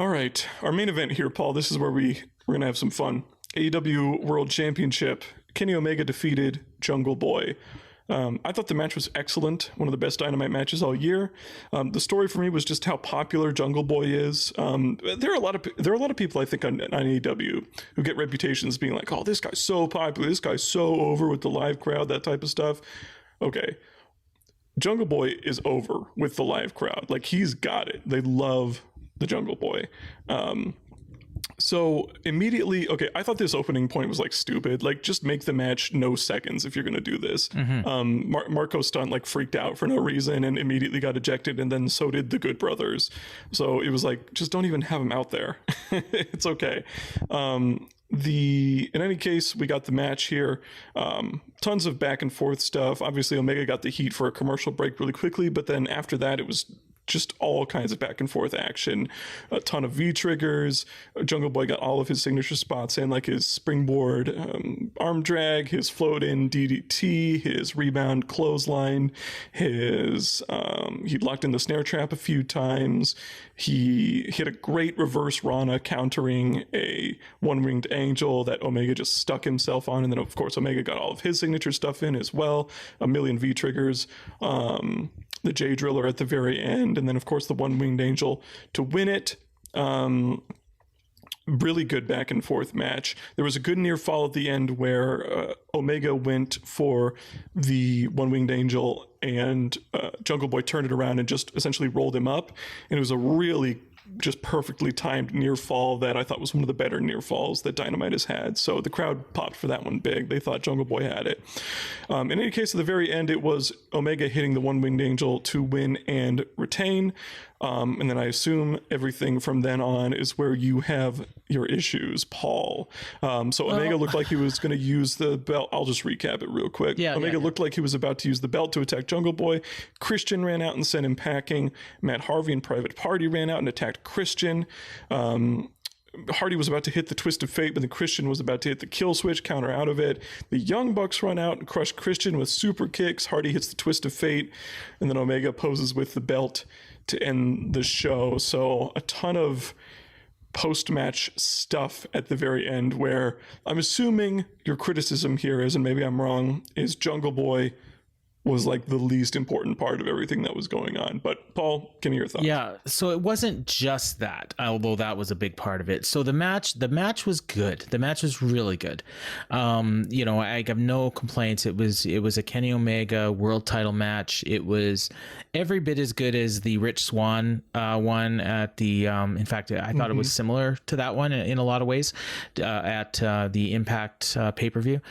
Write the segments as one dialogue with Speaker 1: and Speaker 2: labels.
Speaker 1: All right, our main event here, Paul. This is where we're gonna have some fun. AEW World Championship. Kenny Omega defeated Jungle Boy. I thought the match was excellent, one of the best Dynamite matches all year. The story for me was just how popular Jungle Boy is. There are a lot of people I think on AEW who get reputations being like, "Oh, this guy's so popular, this guy's so over with the live crowd," that type of stuff. Okay, Jungle Boy is over with the live crowd. Like, he's got it. They love the Jungle Boy. So immediately, okay, I thought this opening point was like stupid. Like, just make the match no seconds if you're going to do this. Marco Stunt like freaked out for no reason and immediately got ejected, and then so did the Good Brothers. So it was like, just don't even have him out there. It's okay. In any case, we got the match here. Tons of back and forth stuff. Obviously, Omega got the heat for a commercial break really quickly, but then after that, it was just all kinds of back and forth action, a ton of V triggers. Jungle Boy got all of his signature spots in, like his springboard arm drag, his float in DDT, his rebound clothesline, he locked in the snare trap a few times. He hit a great reverse Rana countering a one-winged angel that Omega just stuck himself on. And then of course Omega got all of his signature stuff in as well. A million V triggers. The J Driller at the very end, and then of course the one-winged angel to win it. Really good back and forth match. There was a good near fall at the end where Omega went for the one-winged angel, and Jungle Boy turned it around and just essentially rolled him up, and it was a really just perfectly timed near fall that I thought was one of the better near falls that Dynamite has had. So the crowd popped for that one big. They thought Jungle Boy had it. In any case, at the very end, it was Omega hitting the one-winged angel to win and retain. And then I assume everything from then on is where you have your issues, Paul. So Omega looked like he was going to use the belt. I'll just recap it real quick. Omega looked like he was about to use the belt to attack Jungle Boy. Christian ran out and sent him packing. Matt Harvey and Private Party ran out and attacked Christian. Hardy was about to hit the Twist of Fate, but then Christian was about to hit the kill switch, counter out of it. The Young Bucks run out and crush Christian with super kicks. Hardy hits the Twist of Fate, and then Omega poses with the belt to end the show. So a ton of post-match stuff at the very end, where I'm assuming your criticism here is, and maybe I'm wrong, is Jungle Boy was like the least important part of everything that was going on. But Paul, give me your thoughts.
Speaker 2: Yeah, so it wasn't just that, although that was a big part of it. So the match was good. The match was really good. I have no complaints. It was a Kenny Omega world title match. It was every bit as good as the Rich Swann one at the in fact, I thought it was similar to that one in a lot of ways at the Impact pay-per-view.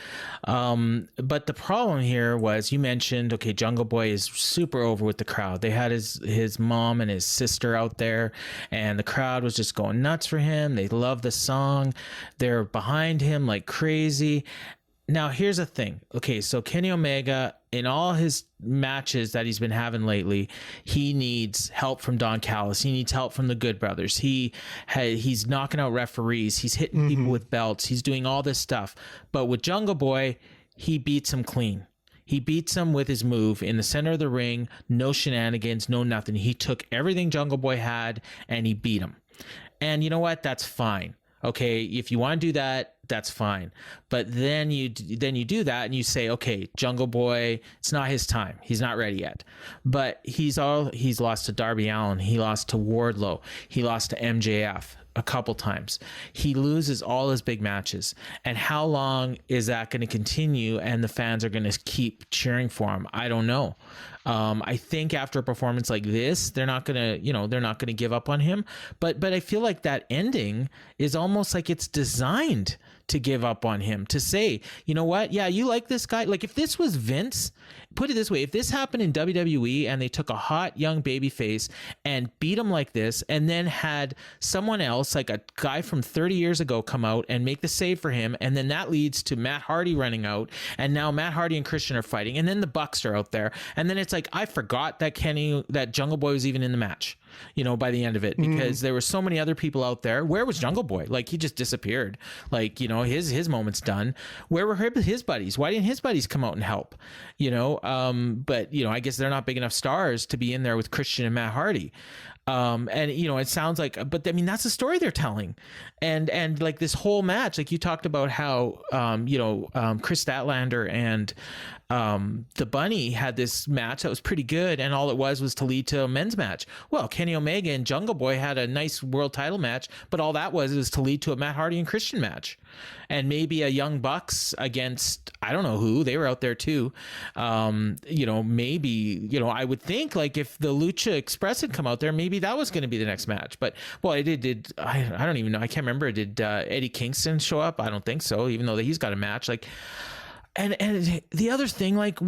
Speaker 2: But the problem here was, you mentioned, okay, Jungle Boy is super over with the crowd. They had his mom and his sister out there, and the crowd was just going nuts for him. They love the song. They're behind him like crazy. Now, here's the thing. Okay, so Kenny Omega, in all his matches that he's been having lately, he needs help from Don Callis. He needs help from the Good Brothers. He's knocking out referees. He's hitting people with belts. He's doing all this stuff. But with Jungle Boy, he beats him clean. He beats him with his move in the center of the ring. No shenanigans, no nothing. He took everything Jungle Boy had and he beat him. And you know what? That's fine. Okay, if you want to do that, that's fine. But then you do that and you say, okay, Jungle Boy, it's not his time. He's not ready yet. But he's lost to Darby Allin. He lost to Wardlow. He lost to MJF a couple times. He loses all his big matches. And how long is that going to continue and the fans are going to keep cheering for him? I don't know. I think after a performance like this, they're not going to give up on him. But I feel like that ending is almost like it's designed to give up on him, to say, you know what? Yeah, you like this guy. Like, if this was Vince, put it this way, if this happened in WWE and they took a hot young babyface and beat him like this, and then had someone else, like a guy from 30 years ago, come out and make the save for him, and then that leads to Matt Hardy running out, and now Matt Hardy and Christian are fighting, and then the Bucks are out there, and then it's like, I forgot that Jungle Boy was even in the match, by the end of it, because there were so many other people out there. Where was Jungle Boy? Like, he just disappeared. Like, his moment's done. Where were his buddies? Why didn't his buddies come out and help? But I guess they're not big enough stars to be in there with Christian and Matt Hardy. And it sounds like, but I mean, that's the story they're telling. And like this whole match, like you talked about how, Chris Statlander and the Bunny had this match that was pretty good, and all it was to lead to a men's match. Well, Kenny Omega and Jungle Boy had a nice world title match, but all that was to lead to a Matt Hardy and Christian match, and maybe a Young Bucks against I don't know who. They were out there too. Maybe I would think like if the Lucha Express had come out there, maybe that was going to be the next match. But well, I don't even know. I can't remember. Did Eddie Kingston show up? I don't think so. Even though he's got a match like. And the other thing, like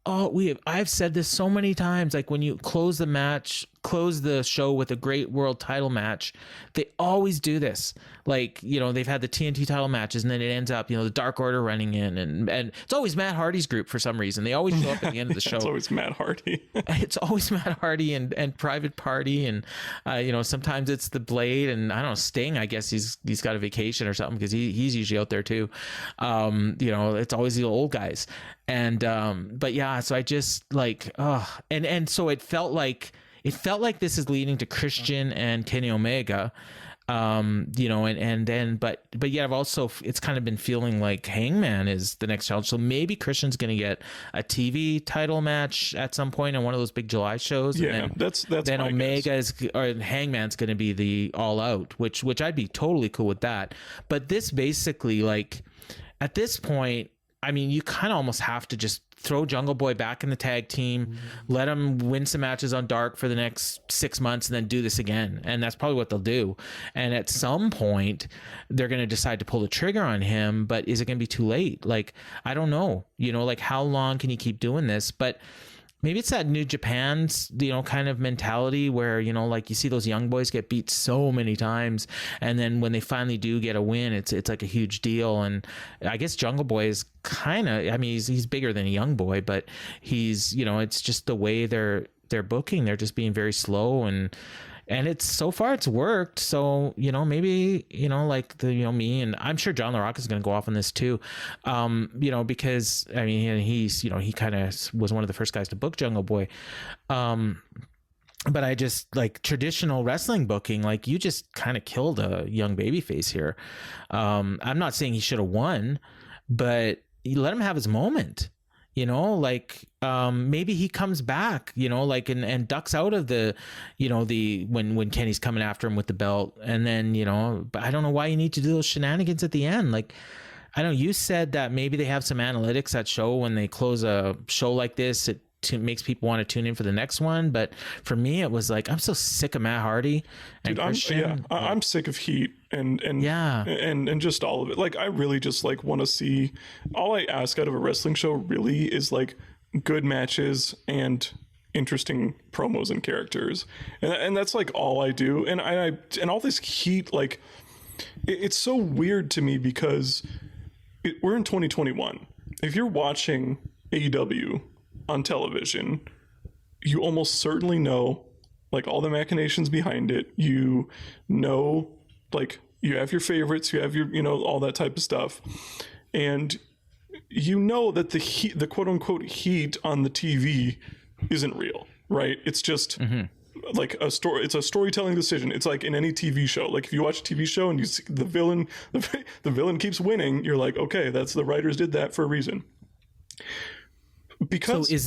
Speaker 2: I've said this so many times, like when you close the show with a great world title match, they always do this. Like, they've had the TNT title matches and then it ends up, the Dark Order running in and it's always Matt Hardy's group for some reason. They always show up at the end of the show.
Speaker 1: It's always Matt Hardy.
Speaker 2: It's always Matt Hardy and Private Party. And, sometimes it's the Blade and I don't know, Sting, I guess he's got a vacation or something because he's usually out there too. It's always the old guys. And, but yeah, so I just like, and so it felt like this is leading to Christian and Kenny Omega, but yeah, I've also, it's kind of been feeling like Hangman is the next challenge. So maybe Christian's going to get a TV title match at some point on one of those big July shows.
Speaker 1: Yeah,
Speaker 2: and
Speaker 1: that's
Speaker 2: then Omega or Hangman's going to be the All Out, which I'd be totally cool with that. But this basically, like at this point, I mean, you kind of almost have to just throw Jungle Boy back in the tag team, let him win some matches on Dark for the next 6 months, and then do this again. And that's probably what they'll do. And at some point, they're going to decide to pull the trigger on him. But is it going to be too late? Like, I don't know. Like how long can you keep doing this? But maybe it's that New Japan's, kind of mentality where, like you see those young boys get beat so many times. And then when they finally do get a win, it's like a huge deal. And I guess Jungle Boy is kind of, I mean, he's bigger than a young boy, but he's, it's just the way they're booking. They're just being very slow and it's so far it's worked. So, maybe, like me and I'm sure John LaRocca is going to go off on this too. Because I mean, he's, he kind of was one of the first guys to book Jungle Boy. But I just like traditional wrestling booking, like you just kind of killed a young babyface here. I'm not saying he should have won, but you let him have his moment. Maybe he comes back, and ducks out of the, when Kenny's coming after him with the belt. And then, but I don't know why you need to do those shenanigans at the end. Like, I know you said that maybe they have some analytics that show when they close a show like this, it makes people want to tune in for the next one. But for me, it was like, I'm so sick of Matt Hardy and Christian.
Speaker 1: I'm sick of heat and just all of it. Like, I really just like want to see, all I ask out of a wrestling show really is like good matches and interesting promos and characters. And that's like all I do. And and all this heat, like it's so weird to me because we're in 2021. If you're watching AEW on television, you almost certainly know like all the machinations behind it. Like you have your favorites, you have your, all that type of stuff. And that the quote unquote heat on the TV isn't real, right? It's just like a story. It's a storytelling decision. It's like in any TV show. Like if you watch a TV show and you see the villain keeps winning, you're like, okay, the writers did that for a reason. Because
Speaker 2: so is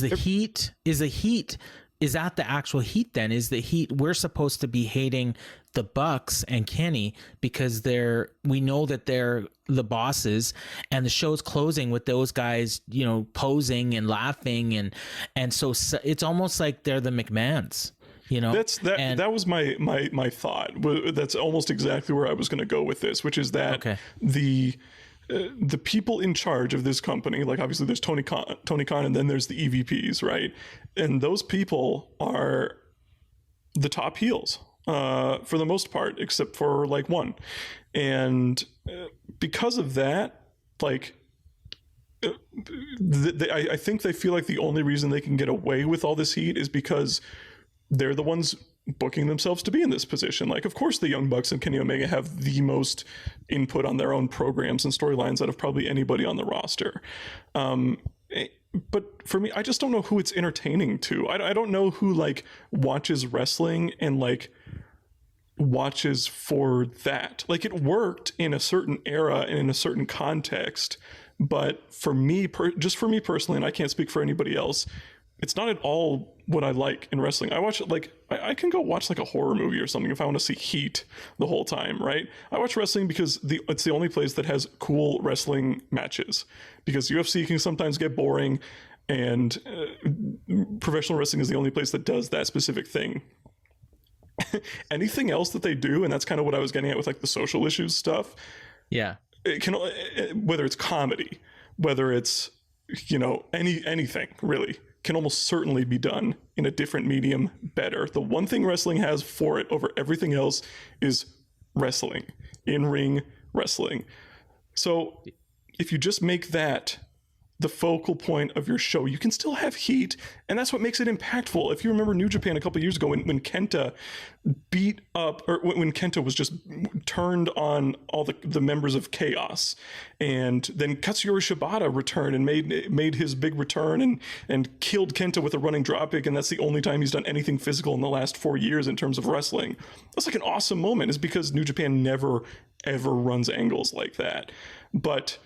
Speaker 2: that the actual heat then? Is the heat we're supposed to be hating the Bucks and Kenny because we know that they're the bosses and the show's closing with those guys, posing and laughing and so it's almost like they're the McMahons. That was my thought. That's almost exactly where I was going to go with this, which is that the people in charge of this company, like obviously there's Tony Khan, and then there's the EVPs, right? And those people are the top heels for the most part, except for like one. And because of that, like I think they feel like the only reason they can get away with all this heat is because they're the ones booking themselves to be in this position. Like, of course, the Young Bucks and Kenny Omega have the most input on their own programs and storylines out of probably anybody on the roster. But for me, I just don't know who it's entertaining to. I don't know who like watches wrestling and like
Speaker 1: watches for that. Like, it worked in a certain era and in a certain context, but for me, just for me personally, and I can't speak for anybody else, it's not at all what I like in wrestling. I watch it like I can go watch like a horror movie or something if I want to see heat the whole time, right? I watch wrestling because it's the only place that has cool wrestling matches, because UFC can sometimes get boring, and professional wrestling is the only place that does that specific thing. Anything else that they do, and that's kind of what I was getting at with like the social issues stuff.
Speaker 2: Yeah.
Speaker 1: It can, whether it's comedy, whether it's, you know, anything really, can almost certainly be done in a different medium better. The one thing wrestling has for it over everything else is wrestling, in-ring wrestling. So if you just make that the focal point of your show, you can still have heat, and that's what makes it impactful. If you remember New Japan a couple years ago, when Kenta beat up, or when Kenta was just turned on all the members of Chaos, and then Katsuyori Shibata returned and made his big return and killed Kenta with a running dropkick, and that's the only time he's done anything physical in the last 4 years in terms of wrestling. That's like an awesome moment, is because New Japan never ever runs angles like that. But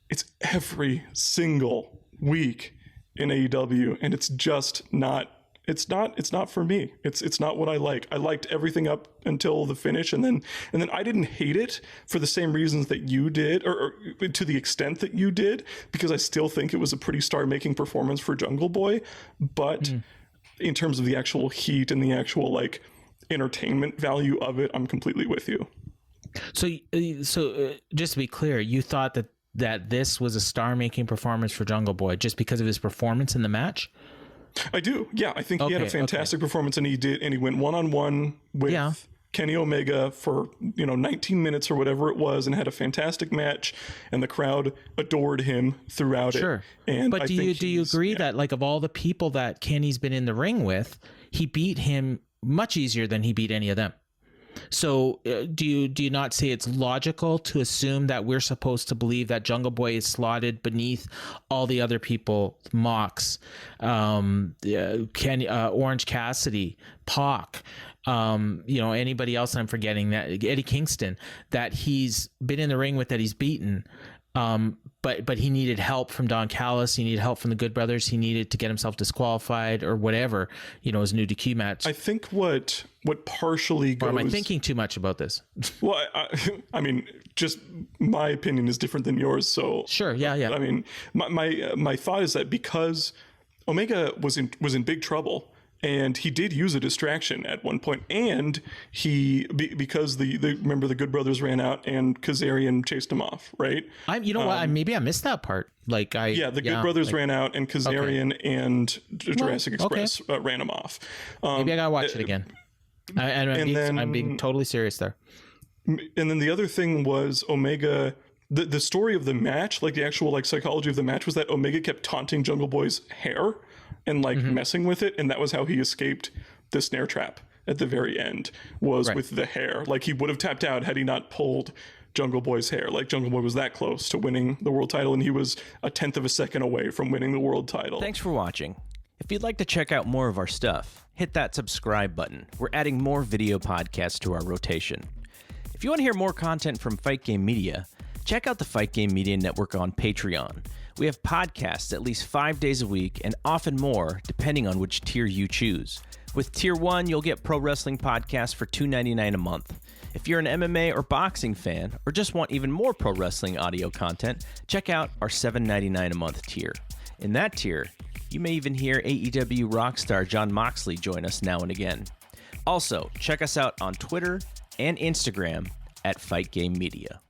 Speaker 1: it's every single week in AEW, and it's just not. It's not for me. It's not what I like. I liked everything up until the finish, and then I didn't hate it for the same reasons that you did, or to the extent that you did, because I still think it was a pretty star-making performance for Jungle Boy. But in terms of the actual heat and the actual like entertainment value of it, I'm completely with you.
Speaker 2: So just to be clear, you thought that this was a star-making performance for Jungle Boy just because of his performance in the match?
Speaker 1: I do. Yeah, I think he had a fantastic performance, and he went one-on-one with Kenny Omega for 19 minutes or whatever it was, and had a fantastic match, and the crowd adored him throughout it. And
Speaker 2: but do you agree that, like, of all the people that Kenny's been in the ring with, he beat him much easier than he beat any of them? So do you not say it's logical to assume that we're supposed to believe that Jungle Boy is slotted beneath all the other people, Mox, Orange Cassidy, Pac, anybody else I'm forgetting, that Eddie Kingston, that he's been in the ring with, that he's beaten, but he needed help from Don Callis, he needed help from the Good Brothers, he needed to get himself disqualified or whatever, his new DQ match.
Speaker 1: I think what partially goes... Or
Speaker 2: am I thinking too much about this?
Speaker 1: Well, I mean, just my opinion is different than yours, so... Sure, yeah. I mean, my thought is that because Omega was in big trouble, and he did use a distraction at one point, and because remember the Good Brothers ran out and Kazarian chased him off, right?
Speaker 2: Maybe I missed that part. The
Speaker 1: Good Brothers ran out, and Kazarian and Jurassic Express ran him off.
Speaker 2: Maybe I gotta watch it again. I'm being totally serious there.
Speaker 1: And then the other thing was Omega. The story of the match, like the actual like psychology of the match, was that Omega kept taunting Jungle Boy's hair and messing with it, and that was how he escaped the snare trap at the very end, was with the hair. Like, he would have tapped out had he not pulled Jungle Boy's hair. Like, Jungle Boy was that close to winning the world title, and he was 1/10 of a second away from winning the world title.
Speaker 3: Thanks for watching. If you'd like to check out more of our stuff, hit that subscribe button. We're adding more video podcasts to our rotation. If you want to hear more content from Fight Game Media, check out the Fight Game Media Network on Patreon. We have podcasts at least 5 days a week, and often more, depending on which tier you choose. With Tier 1, you'll get pro wrestling podcasts for $2.99 a month. If you're an MMA or boxing fan, or just want even more pro wrestling audio content, check out our $7.99 a month tier. In that tier, you may even hear AEW rockstar Jon Moxley join us now and again. Also, check us out on Twitter and Instagram at Fight Game Media.